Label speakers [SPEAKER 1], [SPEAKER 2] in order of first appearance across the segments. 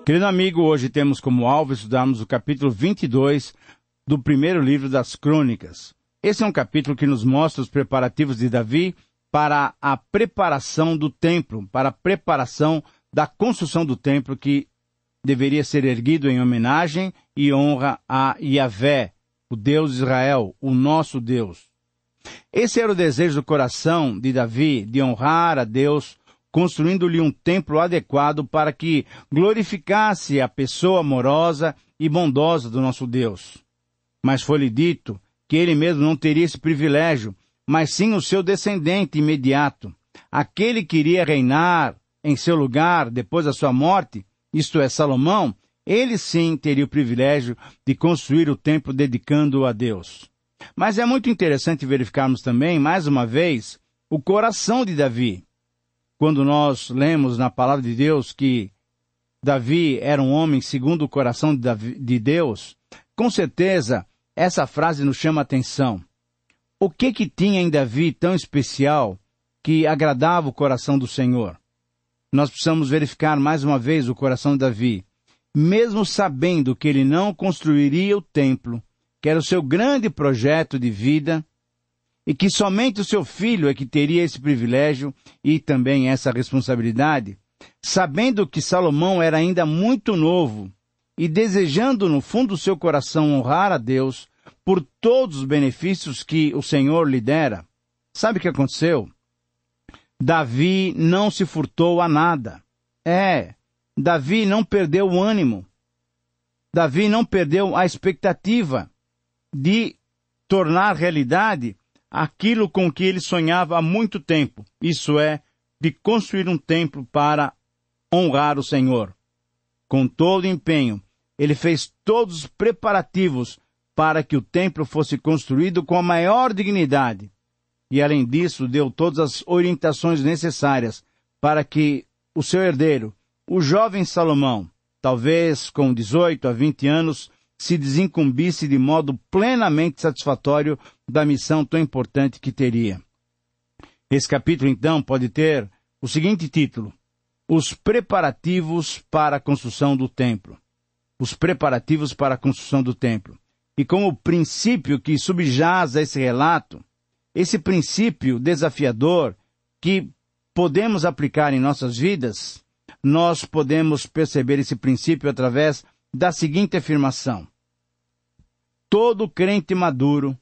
[SPEAKER 1] Querido amigo, hoje temos como alvo estudarmos o capítulo 22 do primeiro livro das Crônicas. Esse é um capítulo que nos mostra os preparativos de Davi para a preparação do templo, para a preparação da construção do templo que deveria ser erguido em homenagem e honra a Yahvé, o Deus de Israel, o nosso Deus. Esse era o desejo do coração de Davi, de honrar a Deus, construindo-lhe um templo adequado para que glorificasse a pessoa amorosa e bondosa do nosso Deus. Mas foi-lhe dito que ele mesmo não teria esse privilégio, mas sim o seu descendente imediato, aquele que iria reinar em seu lugar depois da sua morte, isto é, Salomão. Ele sim teria o privilégio de construir o templo dedicando-o a Deus. Mas é muito interessante verificarmos também, mais uma vez, o coração de Davi. Quando nós lemos na palavra de Deus que Davi era um homem segundo o coração de Deus, com certeza essa frase nos chama a atenção. O que tinha em Davi tão especial que agradava o coração do Senhor? Nós precisamos verificar mais uma vez o coração de Davi. Mesmo sabendo que ele não construiria o templo, que era o seu grande projeto de vida, e que somente o seu filho é que teria esse privilégio e também essa responsabilidade, sabendo que Salomão era ainda muito novo e desejando no fundo do seu coração honrar a Deus por todos os benefícios que o Senhor lhe dera, sabe o que aconteceu? Davi não se furtou a nada. Davi não perdeu o ânimo. Davi não perdeu a expectativa de tornar realidade aquilo com que ele sonhava há muito tempo, isso é, de construir um templo para honrar o Senhor. Com todo empenho, ele fez todos os preparativos para que o templo fosse construído com a maior dignidade. E, além disso, deu todas as orientações necessárias para que o seu herdeiro, o jovem Salomão, talvez com 18 a 20 anos, se desincumbisse de modo plenamente satisfatório da missão tão importante que teria. Esse capítulo, então, pode ter o seguinte título: Os preparativos para a construção do templo. Os preparativos para a construção do templo. E como princípio que subjaz a esse relato, esse princípio desafiador que podemos aplicar em nossas vidas, nós podemos perceber esse princípio através da seguinte afirmação: todo crente maduro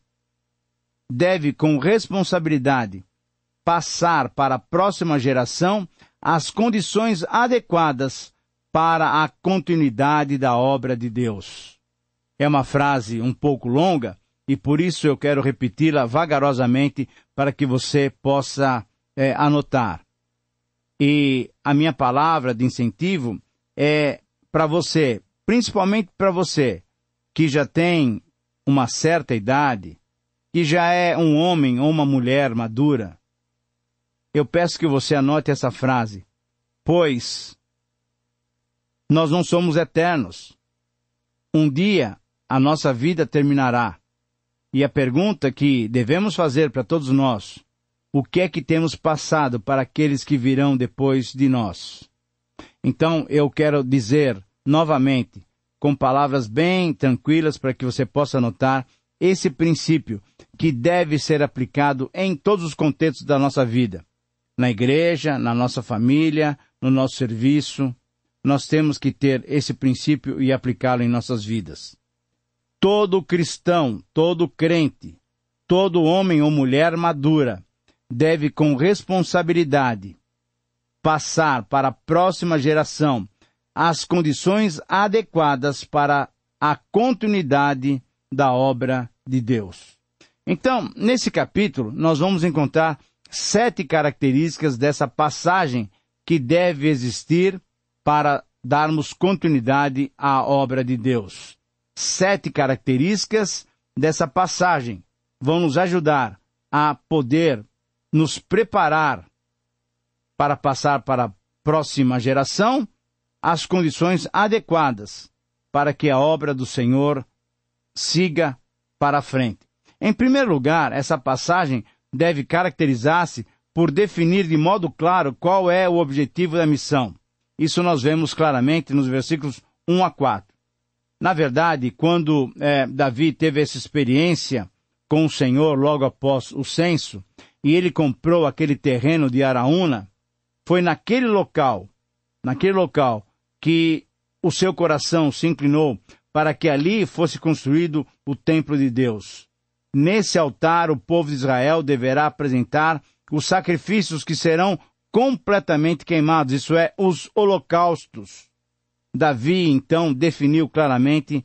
[SPEAKER 1] deve, com responsabilidade, passar para a próxima geração as condições adequadas para a continuidade da obra de Deus. É uma frase um pouco longa e por isso eu quero repeti-la vagarosamente para que você possa anotar. E a minha palavra de incentivo é para você, principalmente para você que já tem uma certa idade, que já é um homem ou uma mulher madura. Eu peço que você anote essa frase, pois nós não somos eternos. Um dia a nossa vida terminará. E a pergunta que devemos fazer para todos nós: o que é que temos passado para aqueles que virão depois de nós? Então eu quero dizer novamente, com palavras bem tranquilas para que você possa anotar esse princípio que deve ser aplicado em todos os contextos da nossa vida. Na igreja, na nossa família, no nosso serviço, nós temos que ter esse princípio e aplicá-lo em nossas vidas. Todo cristão, todo crente, todo homem ou mulher madura deve com responsabilidade passar para a próxima geração as condições adequadas para a continuidade da obra de Deus. Então, nesse capítulo, nós vamos encontrar 7 características dessa passagem que deve existir para darmos continuidade à obra de Deus. 7 características dessa passagem vão nos ajudar a poder nos preparar para passar para a próxima geração as condições adequadas para que a obra do Senhor siga para a frente. Em primeiro lugar, essa passagem deve caracterizar-se por definir de modo claro qual é o objetivo da missão. Isso nós vemos claramente nos versículos 1 a 4. Na verdade, quando Davi teve essa experiência com o Senhor logo após o censo, e ele comprou aquele terreno de Araúna, foi naquele local que o seu coração se inclinou para que ali fosse construído o templo de Deus. Nesse altar, o povo de Israel deverá apresentar os sacrifícios que serão completamente queimados, isso é, os holocaustos. Davi, então, definiu claramente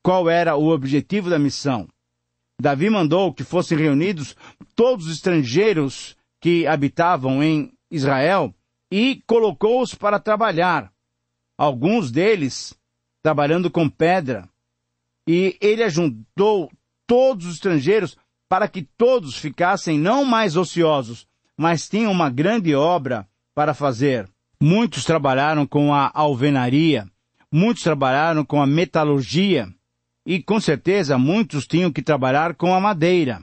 [SPEAKER 1] qual era o objetivo da missão. Davi mandou que fossem reunidos todos os estrangeiros que habitavam em Israel e colocou-os para trabalhar. Alguns deles trabalhando com pedra. E ele ajuntou todos os estrangeiros para que todos ficassem não mais ociosos, mas tinham uma grande obra para fazer. Muitos trabalharam com a alvenaria, muitos trabalharam com a metalurgia, e com certeza muitos tinham que trabalhar com a madeira.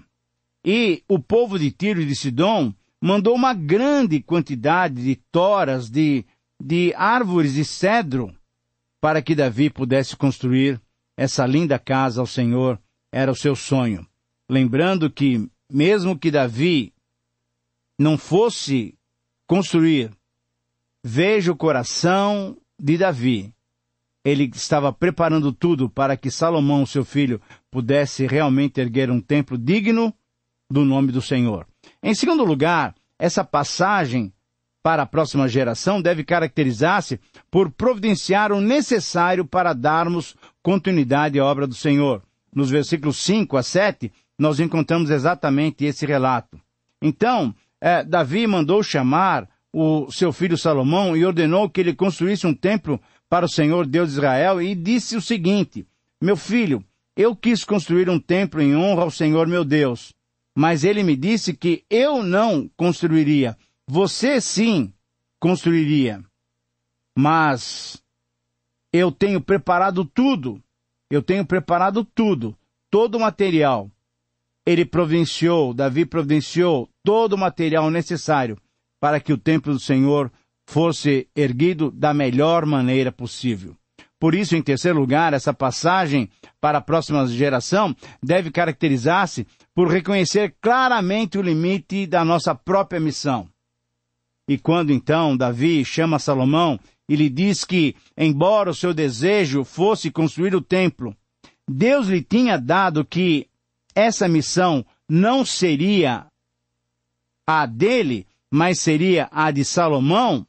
[SPEAKER 1] E o povo de Tiro e de Sidom mandou uma grande quantidade de toras, de árvores de cedro, para que Davi pudesse construir essa linda casa ao Senhor. Era o seu sonho. Lembrando que, mesmo que Davi não fosse construir, veja o coração de Davi. Ele estava preparando tudo para que Salomão, seu filho, pudesse realmente erguer um templo digno do nome do Senhor. Em segundo lugar, essa passagem para a próxima geração deve caracterizar-se por providenciar o necessário para darmos continuidade à obra do Senhor. Nos versículos 5 a 7, nós encontramos exatamente esse relato. Então, Davi mandou chamar o seu filho Salomão e ordenou que ele construísse um templo para o Senhor Deus de Israel e disse o seguinte: meu filho, eu quis construir um templo em honra ao Senhor meu Deus, mas ele me disse que eu não construiria. Você sim construiria. Mas eu tenho preparado tudo. Todo o material. Davi providenciou todo o material necessário para que o templo do Senhor fosse erguido da melhor maneira possível. Por isso, em terceiro lugar, essa passagem para a próxima geração deve caracterizar-se por reconhecer claramente o limite da nossa própria missão. E quando então Davi chama Salomão e lhe diz que, embora o seu desejo fosse construir o templo, Deus lhe tinha dado que essa missão não seria a dele, mas seria a de Salomão,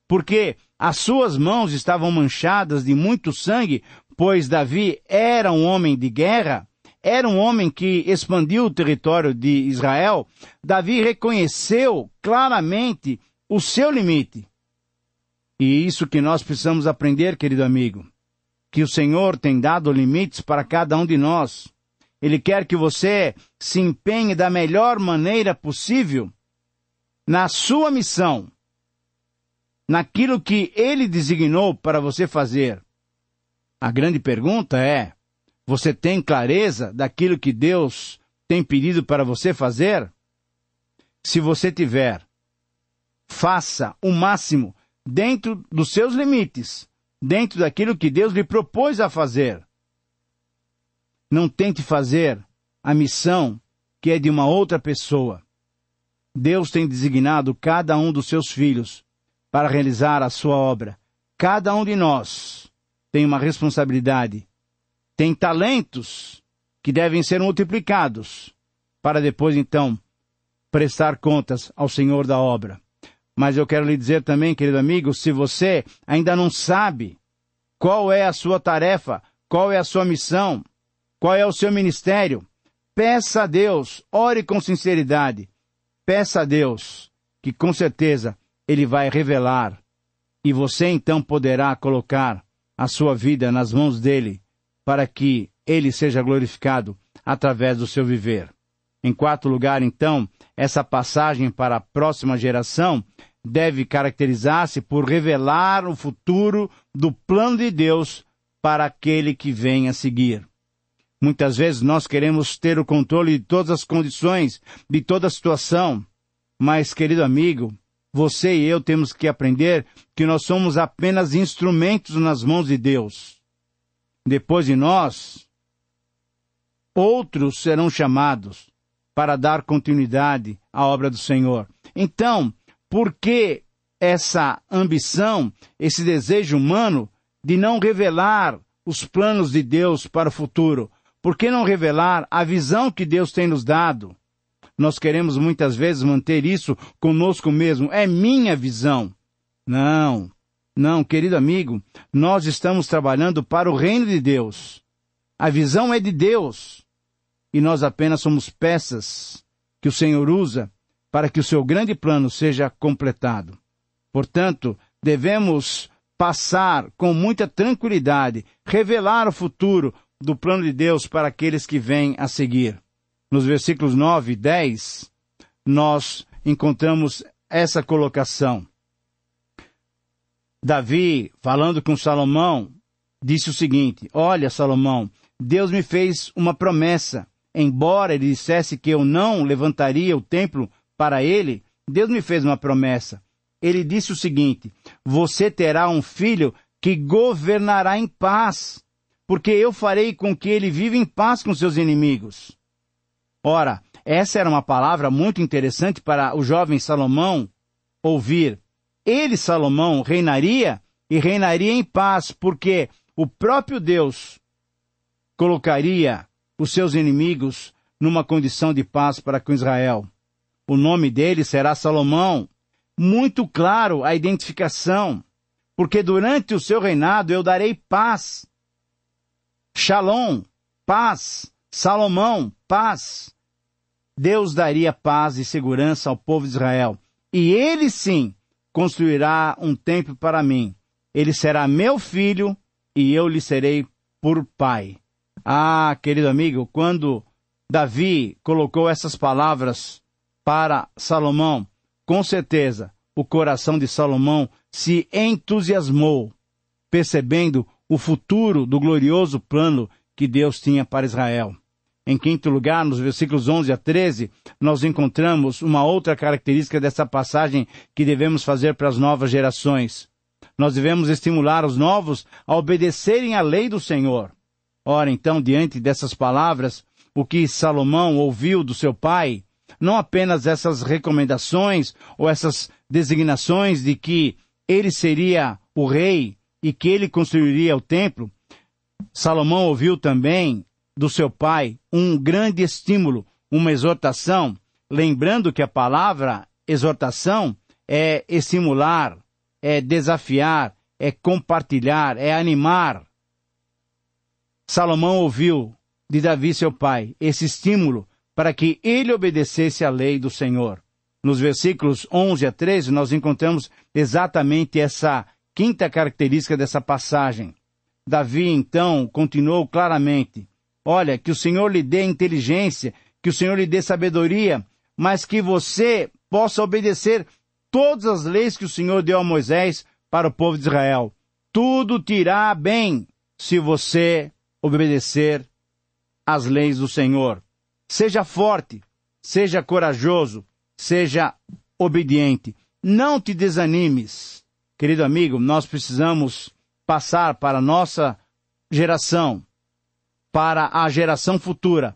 [SPEAKER 1] porque as suas mãos estavam manchadas de muito sangue, pois Davi era um homem de guerra, era um homem que expandiu o território de Israel. Davi reconheceu claramente o seu limite. E isso que nós precisamos aprender, querido amigo, que o Senhor tem dado limites para cada um de nós. Ele quer que você se empenhe da melhor maneira possível na sua missão, naquilo que Ele designou para você fazer. A grande pergunta é, você tem clareza daquilo que Deus tem pedido para você fazer? Se você tiver, faça o máximo dentro dos seus limites, dentro daquilo que Deus lhe propôs a fazer. Não tente fazer a missão que é de uma outra pessoa. Deus tem designado cada um dos seus filhos para realizar a sua obra. Cada um de nós tem uma responsabilidade, tem talentos que devem ser multiplicados, para depois então prestar contas ao Senhor da obra. Mas eu quero lhe dizer também, querido amigo, se você ainda não sabe qual é a sua tarefa, qual é a sua missão, qual é o seu ministério, peça a Deus, ore com sinceridade, peça a Deus, que com certeza Ele vai revelar, e você então poderá colocar a sua vida nas mãos dEle, para que Ele seja glorificado através do seu viver. Em quarto lugar, então, essa passagem para a próxima geração deve caracterizar-se por revelar o futuro do plano de Deus para aquele que vem a seguir. Muitas vezes nós queremos ter o controle de todas as condições, de toda a situação, mas, querido amigo, você e eu temos que aprender que nós somos apenas instrumentos nas mãos de Deus. Depois de nós, outros serão chamados para dar continuidade à obra do Senhor. Então, por que essa ambição, esse desejo humano de não revelar os planos de Deus para o futuro? Por que não revelar a visão que Deus tem nos dado? Nós queremos muitas vezes manter isso conosco mesmo. É minha visão. Não, querido amigo, nós estamos trabalhando para o reino de Deus. A visão é de Deus. E nós apenas somos peças que o Senhor usa para que o seu grande plano seja completado. Portanto, devemos passar com muita tranquilidade, revelar o futuro do plano de Deus para aqueles que vêm a seguir. Nos versículos 9 e 10, nós encontramos essa colocação. Davi, falando com Salomão, disse o seguinte: olha, Salomão, Deus me fez uma promessa. Embora ele dissesse que eu não levantaria o templo para ele, Deus me fez uma promessa. Ele disse o seguinte: você terá um filho que governará em paz, porque eu farei com que ele viva em paz com seus inimigos. Ora, essa era uma palavra muito interessante para o jovem Salomão ouvir. Ele, Salomão, reinaria e reinaria em paz, porque o próprio Deus colocaria os seus inimigos numa condição de paz para com Israel. O nome dele será Salomão. Muito claro a identificação, porque durante o seu reinado eu darei paz. Shalom, paz. Salomão, paz. Deus daria paz e segurança ao povo de Israel. E ele sim construirá um templo para mim. Ele será meu filho e eu lhe serei por pai. Ah, querido amigo, quando Davi colocou essas palavras para Salomão, com certeza o coração de Salomão se entusiasmou, percebendo o futuro do glorioso plano que Deus tinha para Israel. Em quinto lugar, nos versículos 11 a 13, nós encontramos uma outra característica dessa passagem que devemos fazer para as novas gerações. Nós devemos estimular os novos a obedecerem à lei do Senhor. Ora, então, diante dessas palavras, o que Salomão ouviu do seu pai, não apenas essas recomendações ou essas designações de que ele seria o rei e que ele construiria o templo, Salomão ouviu também do seu pai um grande estímulo, uma exortação, lembrando que a palavra exortação é estimular, é desafiar, é compartilhar, é animar. Salomão ouviu de Davi, seu pai, esse estímulo para que ele obedecesse à lei do Senhor. Nos versículos 11 a 13, nós encontramos exatamente essa quinta característica dessa passagem. Davi, então, continuou claramente: olha, que o Senhor lhe dê inteligência, que o Senhor lhe dê sabedoria, mas que você possa obedecer todas as leis que o Senhor deu a Moisés para o povo de Israel. Tudo te irá bem se você obedecer às leis do Senhor. Seja forte, seja corajoso, seja obediente. Não te desanimes. Querido amigo, nós precisamos passar para a nossa geração, para a geração futura,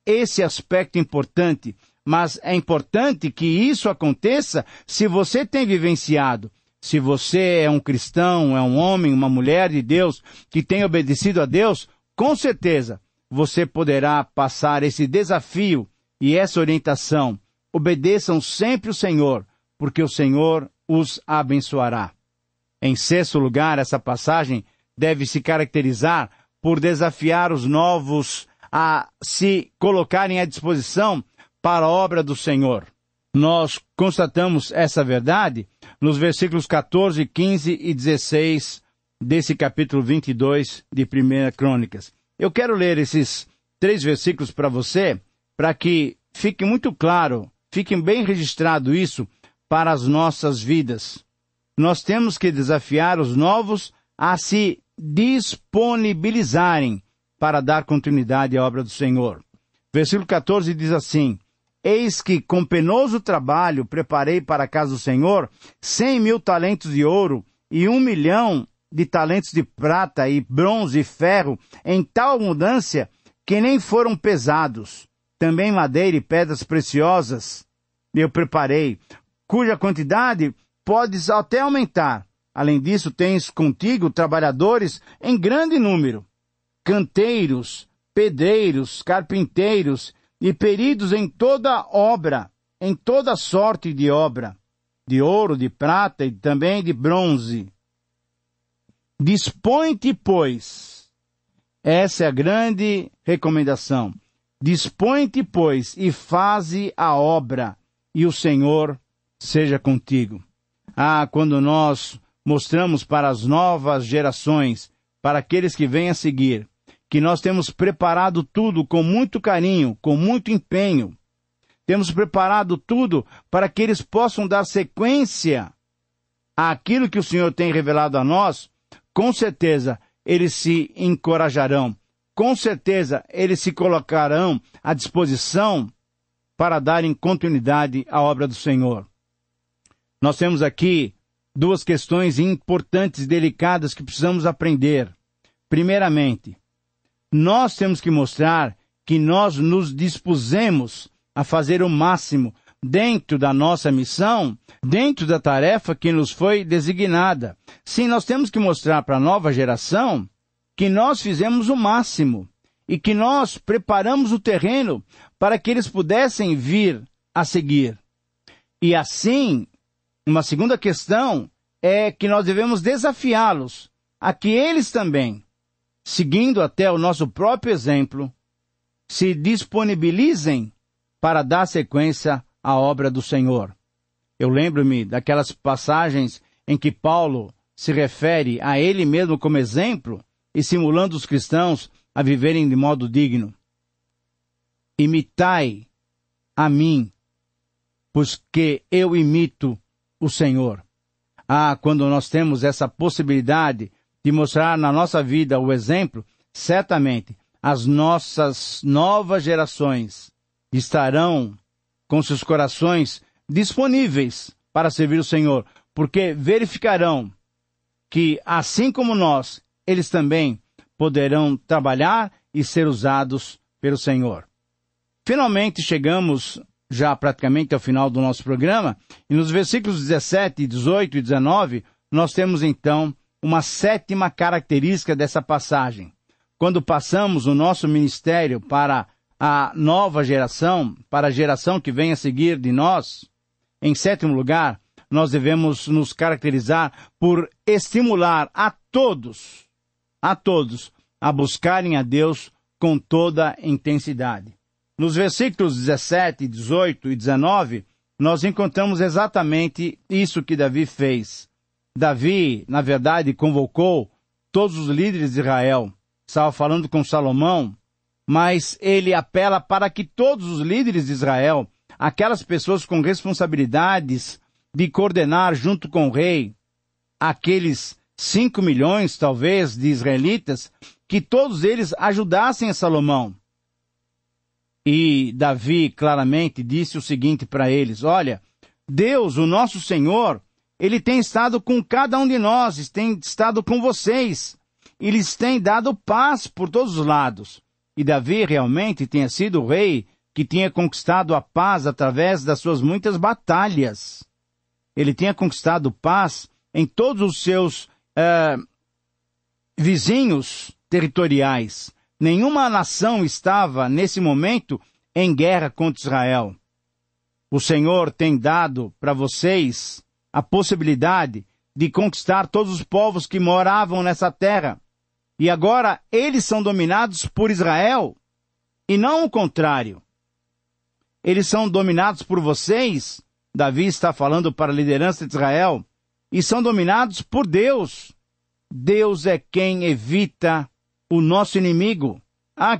[SPEAKER 1] esse aspecto importante, mas é importante que isso aconteça se você tem vivenciado. Se você é um cristão, é um homem, uma mulher de Deus, que tem obedecido a Deus, com certeza você poderá passar esse desafio e essa orientação. Obedeçam sempre o Senhor, porque o Senhor os abençoará. Em sexto lugar, essa passagem deve se caracterizar por desafiar os novos a se colocarem à disposição para a obra do Senhor. Nós constatamos essa verdade nos versículos 14, 15 e 16 desse capítulo 22 de 1 Crônicas. Eu quero ler esses 3 versículos para você, para que fique muito claro, fique bem registrado isso para as nossas vidas. Nós temos que desafiar os novos a se disponibilizarem para dar continuidade à obra do Senhor. Versículo 14 diz assim: Eis que, com penoso trabalho, preparei para a casa do Senhor 100.000 talentos de ouro e 1.000.000 de talentos de prata e bronze e ferro, em tal abundância que nem foram pesados. Também madeira e pedras preciosas eu preparei, cuja quantidade podes até aumentar. Além disso, tens contigo trabalhadores em grande número, canteiros, pedreiros, carpinteiros e peritos em toda obra, em toda sorte de obra, de ouro, de prata e também de bronze. Dispõe-te, pois, essa é a grande recomendação, dispõe-te, pois, e faze a obra, e o Senhor seja contigo. Quando nós mostramos para as novas gerações, para aqueles que vêm a seguir, que nós temos preparado tudo com muito carinho, com muito empenho. Temos preparado tudo para que eles possam dar sequência àquilo que o Senhor tem revelado a nós. Com certeza, eles se encorajarão. Com certeza, eles se colocarão à disposição para darem continuidade à obra do Senhor. Nós temos aqui duas questões importantes e delicadas que precisamos aprender. Primeiramente, nós temos que mostrar que nós nos dispusemos a fazer o máximo dentro da nossa missão, dentro da tarefa que nos foi designada. Sim, nós temos que mostrar para a nova geração que nós fizemos o máximo e que nós preparamos o terreno para que eles pudessem vir a seguir. E assim, uma segunda questão é que nós devemos desafiá-los a que eles também, seguindo até o nosso próprio exemplo, se disponibilizem para dar sequência à obra do Senhor. Eu lembro-me daquelas passagens em que Paulo se refere a ele mesmo como exemplo e simulando os cristãos a viverem de modo digno. Imitai a mim, pois que eu imito o Senhor. Quando nós temos essa possibilidade de mostrar na nossa vida o exemplo, certamente as nossas novas gerações estarão com seus corações disponíveis para servir o Senhor, porque verificarão que, assim como nós, eles também poderão trabalhar e ser usados pelo Senhor. Finalmente chegamos já praticamente ao final do nosso programa, e nos versículos 17, 18 e 19, nós temos então uma sétima característica dessa passagem. Quando passamos o nosso ministério para a nova geração, para a geração que vem a seguir de nós, em sétimo lugar, nós devemos nos caracterizar por estimular a todos a buscarem a Deus com toda intensidade. Nos versículos 17, 18 e 19, nós encontramos exatamente isso que Davi fez. Davi, na verdade, convocou todos os líderes de Israel. Estava falando com Salomão, mas ele apela para que todos os líderes de Israel, aquelas pessoas com responsabilidades de coordenar junto com o rei, aqueles 5 milhões, talvez, de israelitas, que todos eles ajudassem a Salomão. E Davi claramente disse o seguinte para eles: olha, Deus, o nosso Senhor, Ele tem estado com cada um de nós, tem estado com vocês. Eles têm dado paz por todos os lados. E Davi realmente tinha sido o rei que tinha conquistado a paz através das suas muitas batalhas. Ele tinha conquistado paz em todos os seus vizinhos territoriais. Nenhuma nação estava, nesse momento, em guerra contra Israel. O Senhor tem dado para vocês a possibilidade de conquistar todos os povos que moravam nessa terra. E agora eles são dominados por Israel, e não o contrário. Eles são dominados por vocês, Davi está falando para a liderança de Israel, e são dominados por Deus. Deus é quem evita o nosso inimigo.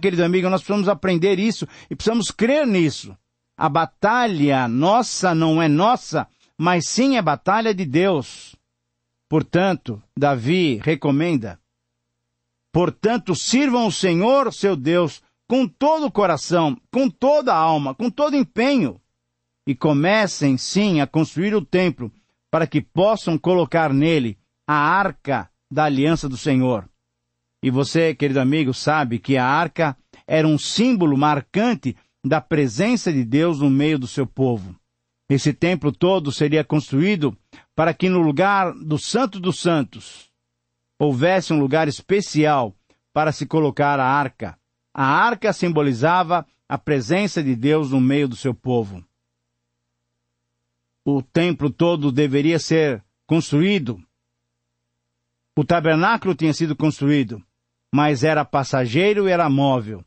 [SPEAKER 1] Querido amigo, nós precisamos aprender isso e precisamos crer nisso. A batalha nossa não é nossa, mas sim é batalha de Deus. Portanto, Davi recomenda: portanto, sirvam o Senhor, seu Deus, com todo o coração, com toda a alma, com todo empenho, e comecem sim a construir o templo para que possam colocar nele a arca da aliança do Senhor. E você, querido amigo, sabe que a arca era um símbolo marcante da presença de Deus no meio do seu povo. Esse templo todo seria construído para que no lugar do Santo dos Santos houvesse um lugar especial para se colocar a arca. A arca simbolizava a presença de Deus no meio do seu povo. O templo todo deveria ser construído. O tabernáculo tinha sido construído, mas era passageiro e era móvel.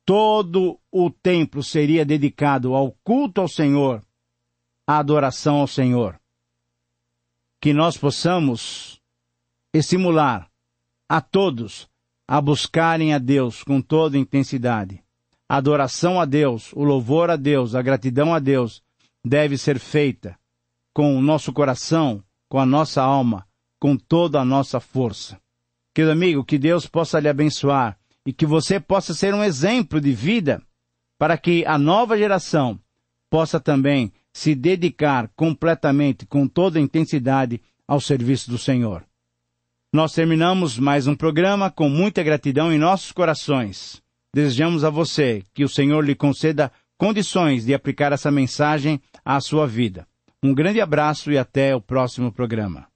[SPEAKER 1] Todo o templo seria dedicado ao culto ao Senhor, à adoração ao Senhor. Que nós possamos estimular a todos a buscarem a Deus com toda intensidade. A adoração a Deus, o louvor a Deus, a gratidão a Deus deve ser feita com o nosso coração, com a nossa alma, com toda a nossa força. Querido amigo, que Deus possa lhe abençoar e que você possa ser um exemplo de vida para que a nova geração possa também se dedicar completamente, com toda a intensidade, ao serviço do Senhor. Nós terminamos mais um programa com muita gratidão em nossos corações. Desejamos a você que o Senhor lhe conceda condições de aplicar essa mensagem à sua vida. Um grande abraço e até o próximo programa.